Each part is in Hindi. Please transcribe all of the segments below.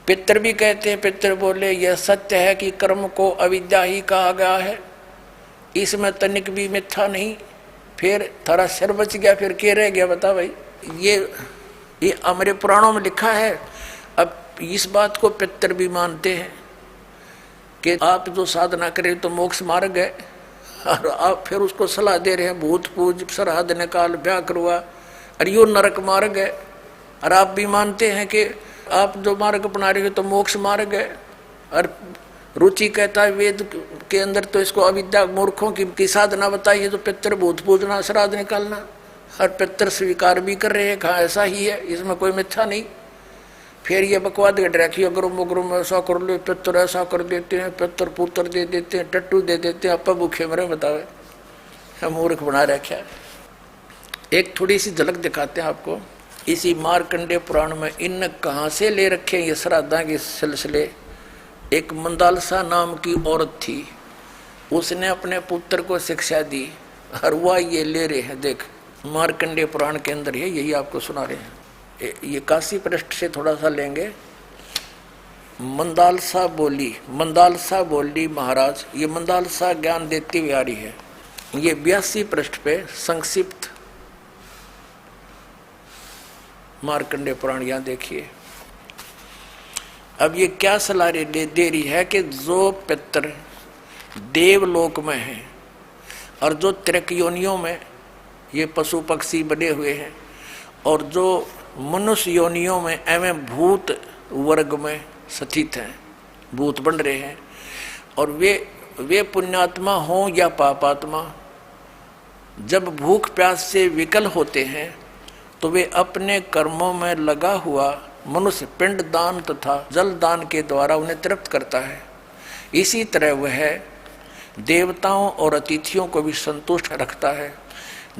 पितर भी कहते हैं, पितर बोले यह सत्य है कि कर्म को अविद्या ही कहा गया है, इसमें तनिक भी मिथ्या नहीं। फिर थारा सिर बच गया, फिर क्या रह गया बता भाई। ये हमारे पुराणों में लिखा है। अब इस बात को पितर भी मानते हैं कि आप जो साधना करें तो मोक्ष मार्ग है, और आप फिर उसको सलाह दे रहे हैं भूत पूज सरहद निकाल ब्याह करवा, और यो नरक मार्ग है। और आप भी मानते हैं कि आप जो मार्ग अपना रहे हो तो मोक्ष मार्ग है। और रुचि कहता है वेद के अंदर तो इसको अविद्या मूर्खों की साधना बताई है, तो पितर भूत पूजना श्राद्ध निकालना, और पितर स्वीकार भी कर रहे हैं, कहा ऐसा ही है, इसमें कोई मिथ्या नहीं। फिर ये बकवाद गट रखी, अग्रुम ऐसा कर लो, पितर ऐसा कर देते हैं, पितर पुत्र दे देते हैं, टट्टू दे देते हैं, आप भूखे मरे बतावे, हम मूर्ख बना रखा है। एक थोड़ी सी झलक दिखाते हैं आपको इसी मार्कंडेय पुराण में। इन कहाँ से ले रखे ये श्राद्धा के सिलसिले। एक मंदालसा नाम की औरत थी, उसने अपने पुत्र को शिक्षा दी, और वह ये ले रहे हैं। देख मार्कंडेय पुराण के अंदर है, यही आपको सुना रहे हैं। ये काशी पृष्ठ से थोड़ा सा लेंगे। मंदालसा बोली महाराज, ये मंदालसा ज्ञान देती हुई आ रही है। ये 82 पृष्ठ पे संक्षिप्त मार्कंडेय पुराण, यहाँ देखिए। अब ये क्या सलाह दे रही है कि जो पितर देवलोक में है और जो त्रिक योनियों में ये पशु पक्षी बने हुए हैं, और जो मनुष्य योनियों में एवं भूत वर्ग में स्थित हैं, भूत बन रहे हैं, और वे पुण्यात्मा हों या पापात्मा, जब भूख प्यास से विकल होते हैं तो वे अपने कर्मों में लगा हुआ मनुष्य पिंड दान तथा जल दान के द्वारा उन्हें तृप्त करता है। इसी तरह वह देवताओं और अतिथियों को भी संतुष्ट रखता है।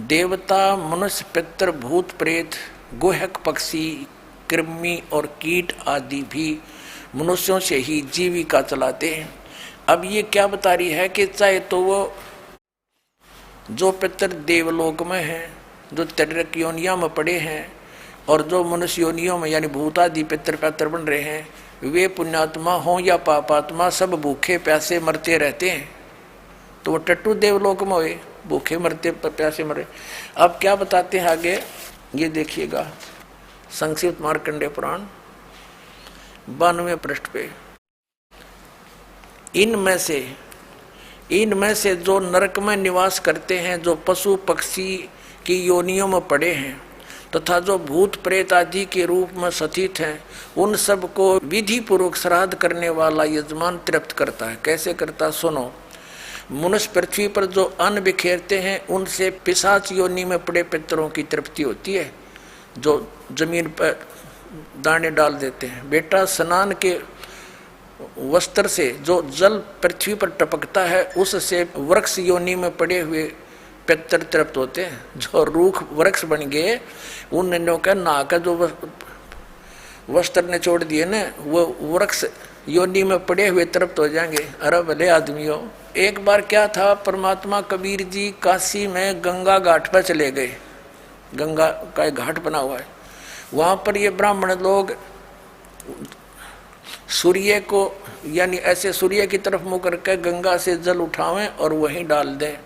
देवता, मनुष्य, पितर, भूत, प्रेत, गुहक, पक्षी, कृमि और कीट आदि भी मनुष्यों से ही जीविका चलाते हैं। अब ये क्या बता रही है कि चाहे तो वो जो पितर देवलोक में हैं, जो त्रिक योनियों में पड़े हैं, और जो मनुष्य योनियों में यानी भूतादि पितर पैतर बन रहे हैं, वे पुण्यात्मा हों या पापात्मा, सब भूखे प्यासे मरते रहते हैं। तो वो टट्टू देवलोक में हुए, भूखे मरते प्यासे मरे। अब क्या बताते हैं आगे, ये देखिएगा संक्षिप्त मार्कंडेय पुराण 92वें पृष्ठ पे। इनमें से जो नरक में निवास करते हैं, जो पशु पक्षी की योनियों में पड़े हैं तथा जो भूत प्रेत आदि के रूप में स्थित हैं, उन सब को विधि पूर्वक श्राद्ध करने वाला यजमान तृप्त करता है। कैसे करता, सुनो। मनुष्य पृथ्वी पर जो अन्न बिखेरते हैं, उनसे पिशाच योनि में पड़े पितरों की तृप्ति होती है, जो जमीन पर दाने डाल देते हैं। बेटा, स्नान के वस्त्र से जो जल पृथ्वी पर टपकता है, उससे वृक्ष योनि में पड़े हुए पितर तृप्त होते हैं। जो रूख वृक्ष बन गए, उन का नहा का जो वस्त्र ने छोड़ दिए ना, वो वृक्ष योनि में पड़े हुए तृप्त हो जाएंगे। अरे भले आदमियों, एक बार क्या था, परमात्मा कबीर जी काशी में गंगा घाट पर चले गए। गंगा का एक घाट बना हुआ है, वहाँ पर ये ब्राह्मण लोग सूर्य को यानी ऐसे सूर्य की तरफ मुँह करके गंगा से जल उठावें और वहीं डाल दें।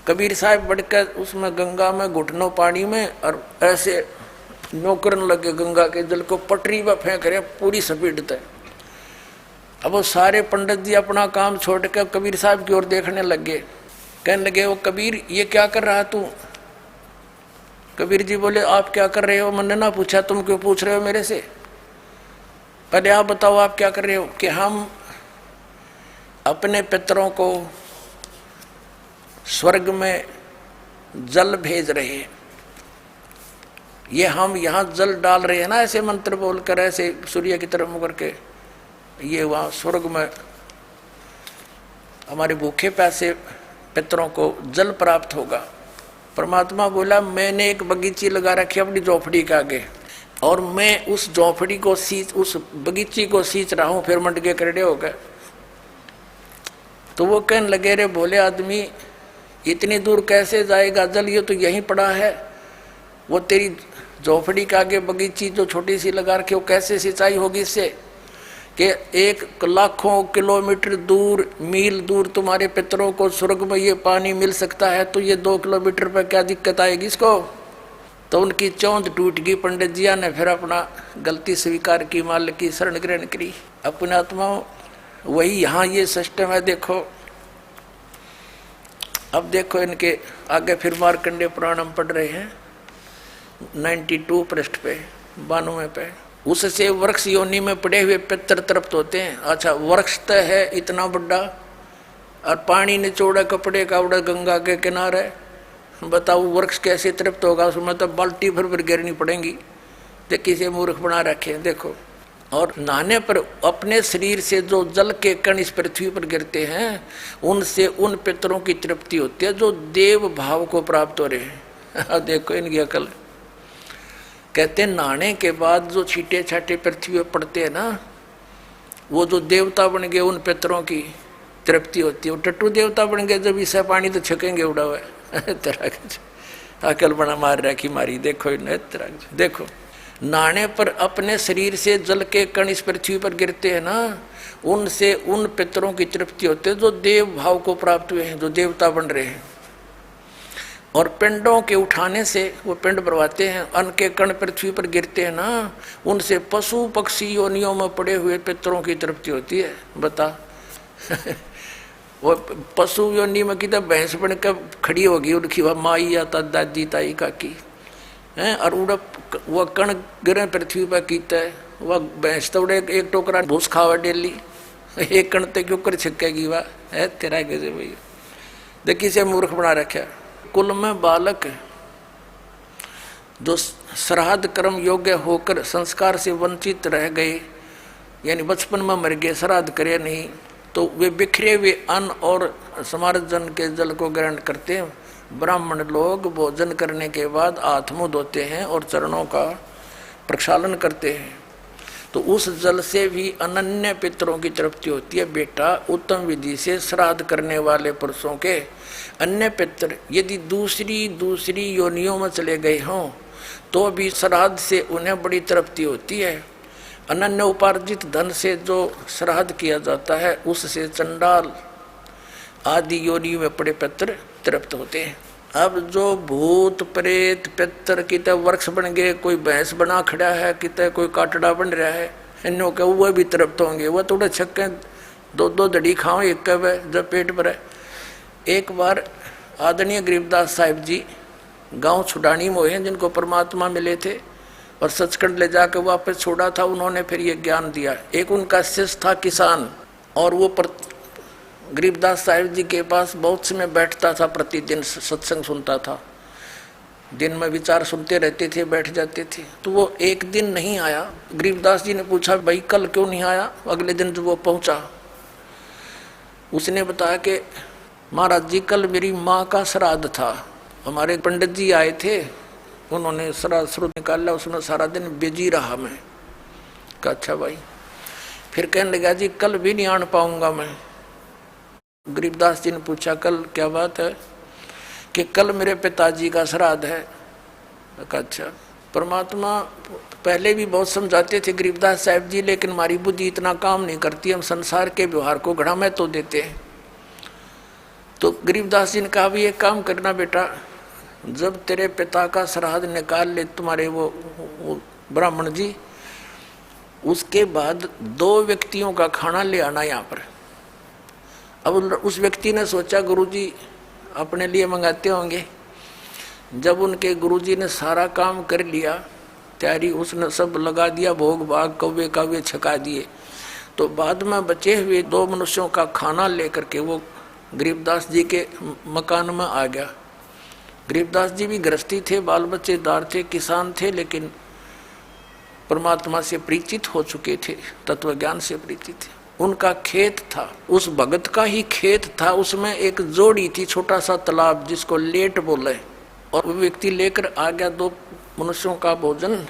कबीर साहब बढ़कर उसमें गंगा में घुटनों पानी में और ऐसे नौकरन लगे, गंगा के जल को पटरी पर फेंक रहे पूरी स्पीड। अब वो सारे पंडित जी अपना काम छोड़ कर कबीर साहब की ओर देखने लगे। कहने लगे, वो कबीर ये क्या कर रहा तू? कबीर जी बोले, आप क्या कर रहे हो? मैंने ना पूछा, तुम क्यों पूछ रहे हो मेरे से? पहले आप बताओ आप क्या कर रहे हो? कि हम अपने पितरों को स्वर्ग में जल भेज रहे हैं। ये हम यहाँ जल डाल रहे हैं ना, ऐसे मंत्र बोलकर, ऐसे सूर्य की तरफ मुकर के, ये वहाँ स्वर्ग में हमारे भूखे प्यासे पितरों को जल प्राप्त होगा। परमात्मा बोला, मैंने एक बगीची लगा रखी अपनी झोपड़ी के आगे, और मैं उस झोपड़ी को उस बगीची को सींच रहा हूँ। फिर मंड के करड़े हो गए। तो वो कहने लगे, रे बोले आदमी, इतनी दूर कैसे जाएगा जल? ये तो यहीं पड़ा है। वो तेरी झोपड़ी के आगे बगीची जो छोटी सी लगा रखी, वो कैसे सिंचाई होगी इससे कि एक लाखों किलोमीटर दूर, मील दूर तुम्हारे पितरों को स्वर्ग में ये पानी मिल सकता है, तो ये 2 किलोमीटर पर क्या दिक्कत आएगी इसको। तो उनकी चौंध टूट गई। पंडित जिया ने फिर अपना गलती स्वीकार की, मालिक की शरण ग्रहण करी। अपने आत्माओं वही यहाँ ये सिस्टम है। देखो अब देखो इनके आगे फिर मार्कंडेय पुराण हम पढ़ रहे हैं 92 पृष्ठ पे, 92 पे। उससे वृक्ष योनि में पड़े हुए पितर तृप्त होते हैं। अच्छा, वृक्ष तो है इतना बड़ा और पानी निचोड़ा कपड़े का उड़ा गंगा के किनारे, बताओ वृक्ष कैसे तृप्त होगा? उसमें तो बाल्टी भर गिरनी पड़ेगी। देख किसे मूर्ख बना रखे हैं देखो। और नहाने पर अपने शरीर से जो जल के कण इस पृथ्वी पर गिरते हैं, उनसे उन पितरों की तृप्ति होती है जो देव भाव को प्राप्त हो रहे हैं। देखो इनकी अकल। कहते हैं नहाने के बाद जो छींटे छाटे पृथ्वी पर पड़ते हैं ना, वो जो देवता बन गए उन पितरों की तृप्ति होती है। वो टट्टू देवता बन गए जब इससे पानी तो छकेंगे उड़ा हुआ है। अकल बना मार रखी मारी। देखो देखो नहाने पर अपने शरीर से जल के कण इस पृथ्वी पर गिरते हैं ना, उनसे उन पितरों की तृप्ति होती है जो देव भाव को प्राप्त हुए हैं, जो देवता बन रहे हैं। और पिंडों के उठाने से वो पिंड भरवाते हैं, अन्न के कण पृथ्वी पर गिरते हैं ना, उनसे पशु पक्षी योनियों में पड़े हुए पितरों की तृप्ति होती है। बता वो पशु योनि में किधर भैंस बनकर खड़ी होगी, उनकी वह माई या दादी ताई काकी हैं, और उड़प वह कण गिरे पृथ्वी पर कीता है। वह भैंस तो उड़े एक टोकरा भूस खावा डेली, एक कण तक क्यों कर छिकेगी वह है तेरा कैसे भैया। देखिए से मूर्ख बना रखा। कुल में बालक जो श्राद्ध कर्म योग्य होकर संस्कार से वंचित रह गए, यानी बचपन में मर गए, श्राद्ध करे नहीं, तो वे बिखरे हुए अन्न और समार्जन के जल को ग्रहण करते हैं। ब्राह्मण लोग भोजन करने के बाद हाथ मुंह धोते हैं और चरणों का प्रक्षालन करते हैं, तो उस जल से भी अनन्य पितरों की तृप्ति होती है। बेटा उत्तम विधि से श्राद्ध करने वाले पुरुषों के अन्य पितर यदि दूसरी योनियों में चले गए हों तो भी श्राद्ध से उन्हें बड़ी तृप्ति होती है। अनन्य उपार्जित धन से जो श्राद्ध किया जाता है उससे चंडाल आदि योनि में पड़े पितर तृप्त होते हैं। अब जो भूत प्रेत पितर कितने वृक्ष बन गए, कोई भैंस बना खड़ा है, कितने कोई काटड़ा बन रहा है, इनों के वह भी तृप्त होंगे। वह थोड़े छक्के दो दड़ी खाओ एक कब है जब पेट भरे। एक बार आदरणीय गरीबदास साहिब जी गांव छुडानी में हुए हैं, जिनको परमात्मा मिले थे और सचखंड ले जाकर वापस छोड़ा था। उन्होंने फिर ये ज्ञान दिया। एक उनका शिष्य था किसान, और वो गरीबदास साहिब जी के पास बहुत समय बैठता था, प्रतिदिन सत्संग सुनता था, दिन में विचार सुनते रहते थे, बैठ जाते थे। तो वो एक दिन नहीं आया। गरीबदास जी ने पूछा भाई कल क्यों नहीं आया? अगले दिन जब वो पहुंचा, उसने बताया कि महाराज जी कल मेरी माँ का श्राद्ध था, हमारे पंडित जी आए थे, उन्होंने श्राद्ध श्रुत निकाला, उसमें सारा दिन बिजी रहा मैं। कहा अच्छा भाई। फिर कहने लगा जी कल भी नहीं आन पाऊंगा मैं। गरीबदास जी ने पूछा कल क्या बात है? कि कल मेरे पिताजी का श्राद्ध है। अच्छा। परमात्मा पहले भी बहुत समझाते थे गरीबदास साहिब जी, लेकिन हमारी बुद्धि इतना काम नहीं करती, हम संसार के व्यवहार को घड़ा में तो देते हैं। तो गरीबदास जी ने कहा भी एक काम करना बेटा, जब तेरे पिता का श्राद्ध निकाल ले तुम्हारे वो ब्राह्मण जी, उसके बाद 2 व्यक्तियों का खाना ले आना यहाँ पर। अब उस व्यक्ति ने सोचा गुरुजी अपने लिए मंगाते होंगे। जब उनके गुरुजी ने सारा काम कर लिया, तैयारी उसने सब लगा दिया, भोग भाग कौवे कावे छका दिए, तो बाद में बचे हुए 2 मनुष्यों का खाना लेकर के वो गरीबदास जी के मकान में आ गया। गरीबदास जी भी गृहस्थी थे, बाल बच्चेदार थे, किसान थे, लेकिन परमात्मा से परिचित हो चुके थे, तत्व ज्ञान से परिचित थे। उनका खेत था, उस भगत का ही खेत था, उसमें एक जोड़ी थी, छोटा सा तालाब जिसको लेट बोले, और वो व्यक्ति लेकर आ गया 2 मनुष्यों का भोजन।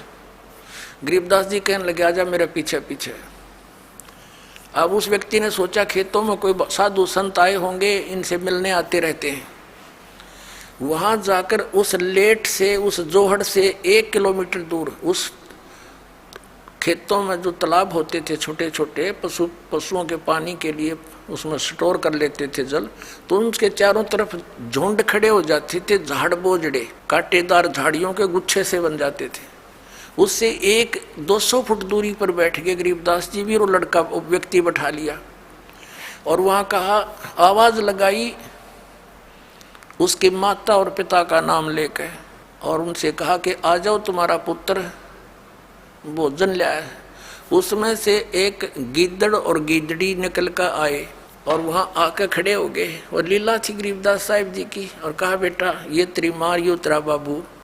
गरीबदास जी कहने लगे आजा मेरे पीछे पीछे। अब उस व्यक्ति ने सोचा खेतों में कोई साधु संत आए होंगे, इनसे मिलने आते रहते हैं। वहां जाकर उस लेट से, उस जोहड़ से 1 किलोमीटर दूर उस खेतों में जो तालाब होते थे छोटे छोटे, पशुओं के पानी के लिए उसमें स्टोर कर लेते थे जल, तो उनके चारों तरफ झुंड खड़े हो जाते थे, झाड़ बोझड़े कांटेदार झाड़ियों के गुच्छे से बन जाते थे। उससे 100-200 फुट दूरी पर बैठ के गरीबदास जी भी वो लड़का व्यक्ति बैठा लिया और वहां कहा, आवाज लगाई उसके माता और पिता का नाम लेकर और उनसे कहा कि आ जाओ, तुम्हारा पुत्र भोजन लाया। उसमें से एक गीदड़ और गीदड़ी निकल कर आए और वहां आकर खड़े हो गए और लीला थी गरीबदास साहिब जी की और कहा, बेटा ये तेरी माँ, यो तेरा बाबू।